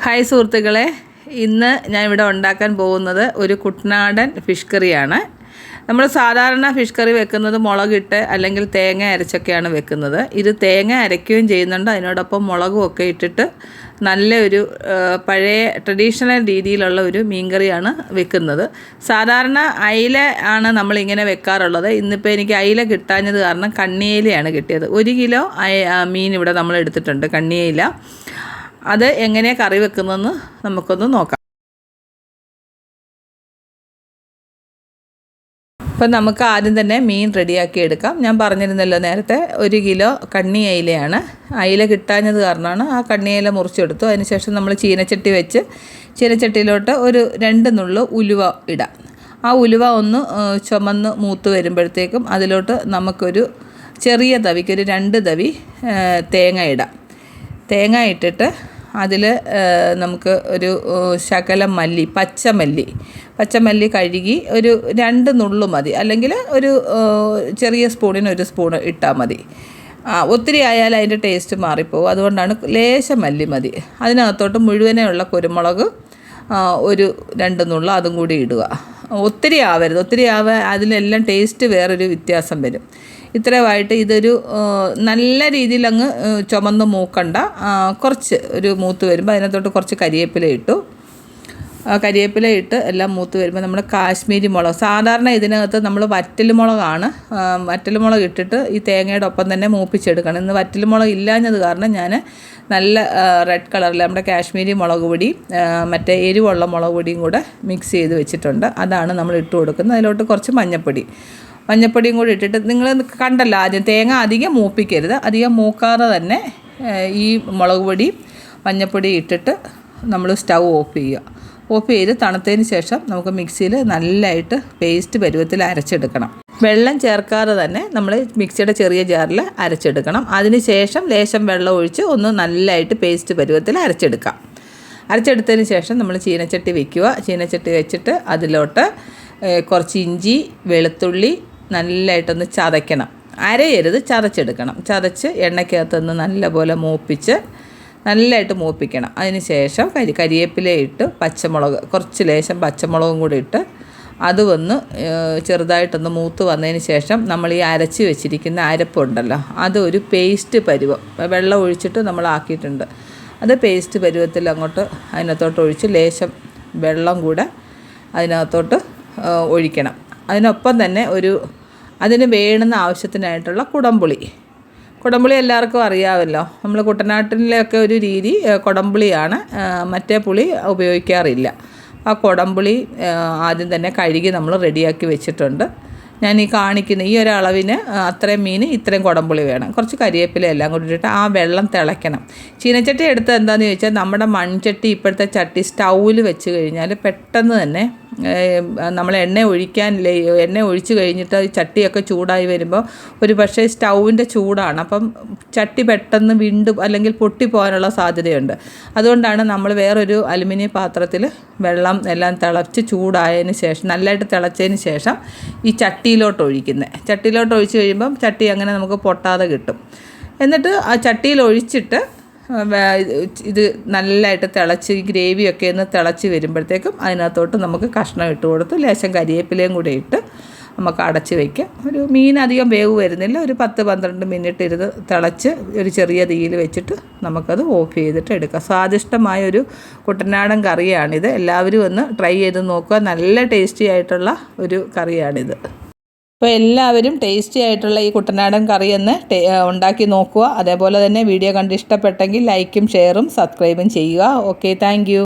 Hi സുഹൃത്തുക്കളെ, ഇന്ന് ഞാൻ ഇവിടെ ഉണ്ടാക്കാൻ പോകുന്നത് ഒരു കുട്ടനാടൻ ഫിഷ് കറിയാണ്. നമ്മൾ സാധാരണ ഫിഷ് കറി വെക്കുന്നത് മുളകിട്ട് അല്ലെങ്കിൽ തേങ്ങ അരച്ചൊക്കെയാണ് വെക്കുന്നത്. ഇത് തേങ്ങ അരയ്ക്കുകയും ചെയ്യുന്നുണ്ട്, അതിനോടൊപ്പം മുളകും ഒക്കെ ഇട്ടിട്ട് നല്ലൊരു പഴയ ട്രഡീഷണൽ രീതിയിലുള്ള ഒരു മീൻകറിയാണ് വെക്കുന്നത്. സാധാരണ അയില ആണ് നമ്മളിങ്ങനെ വെക്കാറുള്ളത്. ഇന്നിപ്പോൾ എനിക്ക് അയില കിട്ടാഞ്ഞത് കാരണം കണ്ണിയിലയാണ് കിട്ടിയത്. 1 കിലോ മീൻ ഇവിടെ നമ്മൾ എടുത്തിട്ടുണ്ട്, കണ്ണിയില. അത് എങ്ങനെയാണ് കറി വെക്കുന്നതെന്ന് നമുക്കൊന്ന് നോക്കാം. അപ്പം നമുക്ക് ആദ്യം തന്നെ മീൻ റെഡിയാക്കി എടുക്കാം. ഞാൻ പറഞ്ഞിരുന്നല്ലോ നേരത്തെ 1 കിലോ കണ്ണി അയിലയാണ്. അയില കിട്ടാഞ്ഞത് കാരണമാണ് ആ കണ്ണി അയില മുറിച്ചെടുത്തു. അതിനുശേഷം നമ്മൾ ചീനച്ചട്ടി വെച്ച് ചീനച്ചട്ടിയിലോട്ട് ഒരു 2 നുള്ളു ഉലുവ ഇടാം. ആ ഉലുവ ഒന്ന് ചുമന്ന് മൂത്ത് വരുമ്പോഴത്തേക്കും അതിലോട്ട് നമുക്കൊരു ചെറിയ തവിക്ക് ഒരു 2 തവി തേങ്ങ ഇടാം. തേങ്ങ ഇട്ടിട്ട് അതിൽ നമുക്ക് ഒരു ശകലം മല്ലി, പച്ചമല്ലി കഴുകി ഒരു 2 നുള്ളു മതി, അല്ലെങ്കിൽ ഒരു ചെറിയ സ്പൂണിന് 1 സ്പൂൺ ഇട്ടാൽ മതി. ഒത്തിരി ആയാൽ അതിൻ്റെ ടേസ്റ്റ് മാറിപ്പോകും. അതുകൊണ്ടാണ് ലേശം മല്ലി മതി. അതിനകത്തോട്ട് മുഴുവനെയുള്ള കുരുമുളക് ഒരു 2 നുള്ളു അതും കൂടി ഇടുക. ഒത്തിരി ആവരുത്, അതിലെല്ലാം ടേസ്റ്റ് വേറൊരു വ്യത്യാസം വരും. ഇത്രയുമായിട്ട് ഇതൊരു നല്ല രീതിയിൽ അങ്ങ് ചുമന്ന് മൂക്കണ്ട. കുറച്ച് ഒരു മൂത്ത് വരുമ്പോൾ അതിനകത്തോട്ട് കുറച്ച് കരിവേപ്പില ഇട്ട് എല്ലാം മൂത്ത് വരുമ്പോൾ നമ്മൾ കാശ്മീരി മുളക്, സാധാരണ ഇതിനകത്ത് നമ്മൾ വറ്റൽമുളക് ഇട്ടിട്ട് ഈ തേങ്ങയുടെ ഒപ്പം തന്നെ മൂപ്പിച്ചെടുക്കണം. ഇന്ന് വറ്റൽമുളക് ഇല്ലാഞ്ഞത് കാരണം ഞാൻ നല്ല റെഡ് കളറിൽ നമ്മുടെ കാശ്മീരി മുളക് പൊടി മറ്റേ എരിവുള്ള മുളക് പൊടിയും കൂടെ മിക്സ് ചെയ്ത് വെച്ചിട്ടുണ്ട്. അതാണ് നമ്മൾ ഇട്ട് കൊടുക്കുന്നത്. അതിലോട്ട് കുറച്ച് മഞ്ഞപ്പൊടിയും കൂടി ഇട്ടിട്ട്, നിങ്ങൾ കണ്ടല്ലോ ആദ്യം തേങ്ങ അധികം മൂപ്പിക്കരുത്. അധികം മൂക്കാതെ തന്നെ ഈ മുളക് പൊടി മഞ്ഞപ്പൊടി ഇട്ടിട്ട് നമ്മൾ സ്റ്റൗ ഓഫ് ചെയ്ത് തണുത്തതിന് ശേഷം നമുക്ക് മിക്സിയിൽ നല്ലതായിട്ട് പേസ്റ്റ് പരുവത്തിൽ അരച്ചെടുക്കണം. വെള്ളം ചേർക്കാതെ തന്നെ നമ്മൾ മിക്സിയുടെ ചെറിയ ജാറിൽ അരച്ചെടുക്കണം. അതിന് ശേഷം ലേശം വെള്ളം ഒഴിച്ച് ഒന്ന് നല്ലതായിട്ട് പേസ്റ്റ് പരുവത്തിൽ അരച്ചെടുത്തതിന് ശേഷം നമ്മൾ ചീനച്ചട്ടി വെച്ചിട്ട് അതിലോട്ട് കുറച്ച് ഇഞ്ചി, വെളുത്തുള്ളി നല്ലതായിട്ടൊന്ന് ചതയ്ക്കണം. അരയരുത്, ചതച്ചെടുക്കണം. ചതച്ച് എണ്ണയ്ക്കകത്തൊന്ന് നല്ലപോലെ നല്ലതായിട്ട് മൂപ്പിക്കണം. അതിന് ശേഷം കരിവേപ്പില ഇട്ട് കുറച്ച് ലേശം പച്ചമുളകും കൂടി ഇട്ട് അത് ചെറുതായിട്ടൊന്ന് മൂത്ത് വന്നതിന് ശേഷം നമ്മൾ ഈ അരച്ച് വെച്ചിരിക്കുന്ന അരപ്പുണ്ടല്ലോ, അത് ഒരു പേസ്റ്റ് പരുവം വെള്ളം ഒഴിച്ചിട്ട് നമ്മൾ ആക്കിയിട്ടുണ്ട്. അത് പേസ്റ്റ് പരുവത്തിൽ അങ്ങോട്ട് അതിനകത്തോട്ട് ഒഴിച്ച് ലേശം വെള്ളം കൂടെ അതിനകത്തോട്ട് ഒഴിക്കണം. അതിനൊപ്പം തന്നെ അതിന് വേണ്ടുന്ന ആവശ്യത്തിനായിട്ടുള്ള കുടംപുളി എല്ലാവർക്കും അറിയാമല്ലോ. നമ്മൾ കുട്ടനാട്ടിലൊക്കെ ഒരു രീതി കുടംപുളിയാണ്, മറ്റേ പുളി ഉപയോഗിക്കാറില്ല. ആ കുടംപുളി ആദ്യം തന്നെ കഴുകി നമ്മൾ റെഡിയാക്കി വെച്ചിട്ടുണ്ട്. ഞാൻ ഈ കാണിക്കുന്ന ഈ ഒരളവിന് അത്രയും മീൻ ഇത്രയും കുടംപുളി വേണം. കുറച്ച് കരിവേപ്പില എല്ലാം കൂടി ഇട്ടിട്ട് ആ വെള്ളം തിളയ്ക്കണം. ചീനച്ചട്ടി എടുത്ത് എന്താണെന്ന് ചോദിച്ചാൽ, നമ്മുടെ മൺചട്ടി ഇപ്പോഴത്തെ ചട്ടി സ്റ്റൗവിൽ വെച്ച് കഴിഞ്ഞാൽ പെട്ടെന്ന് തന്നെ നമ്മൾ എണ്ണ ഒഴിച്ച് കഴിഞ്ഞിട്ട് ഈ ചട്ടിയൊക്കെ ചൂടായി വരുമ്പോൾ ഒരു പക്ഷേ സ്റ്റൗവിൻ്റെ ചൂടാണ്, അപ്പം ചട്ടി പെട്ടെന്ന് അല്ലെങ്കിൽ പൊട്ടിപ്പോകാനുള്ള സാധ്യതയുണ്ട്. അതുകൊണ്ടാണ് നമ്മൾ വേറൊരു അലുമിനിയം പാത്രത്തിൽ വെള്ളം എല്ലാം തിളച്ച് ചൂടായതിന് ശേഷം, നല്ലതായിട്ട് തിളച്ചതിന് ശേഷം ഈ ചട്ടിയിലോട്ട് ഒഴിച്ച് കഴിയുമ്പം ചട്ടി അങ്ങനെ നമുക്ക് പൊട്ടാതെ കിട്ടും. എന്നിട്ട് ആ ചട്ടിയിൽ ഒഴിച്ചിട്ട് ഇത് നല്ലതായിട്ട് തിളച്ച് ഈ ഗ്രേവിയൊക്കെ ഒന്ന് തിളച്ച് വരുമ്പോഴത്തേക്കും അതിനകത്തോട്ട് നമുക്ക് കഷ്ണം ഇട്ട് കൊടുത്ത് ലേശം കരിവേപ്പിലയും കൂടെ ഇട്ട് നമുക്ക് അടച്ച് വയ്ക്കാം. ഒരു മീൻ അധികം വേവ് വരുന്നില്ല, ഒരു 10-12 മിനിറ്റ് ഇരുന്ന് തിളച്ച് ഒരു ചെറിയ തീയിൽ വെച്ചിട്ട് നമുക്കത് ഓഫ് ചെയ്തിട്ട് എടുക്കാം. സ്വാദിഷ്ടമായൊരു കുട്ടനാടൻ കറിയാണിത്. എല്ലാവരും ഒന്ന് ട്രൈ ചെയ്ത് നോക്കുക. നല്ല ടേസ്റ്റി ആയിട്ടുള്ള ഒരു കറിയാണിത്. അപ്പോൾ എല്ലാവരും ടേസ്റ്റി ആയിട്ടുള്ള ഈ കുട്ടനാടൻ കറി ഉണ്ടാക്കി നോക്കുക. അതേപോലെ തന്നെ വീഡിയോ കണ്ട് ഇഷ്ടപ്പെട്ടെങ്കിൽ ലൈക്കും ഷെയറും സബ്സ്ക്രൈബും ചെയ്യുക. Okay, thank you.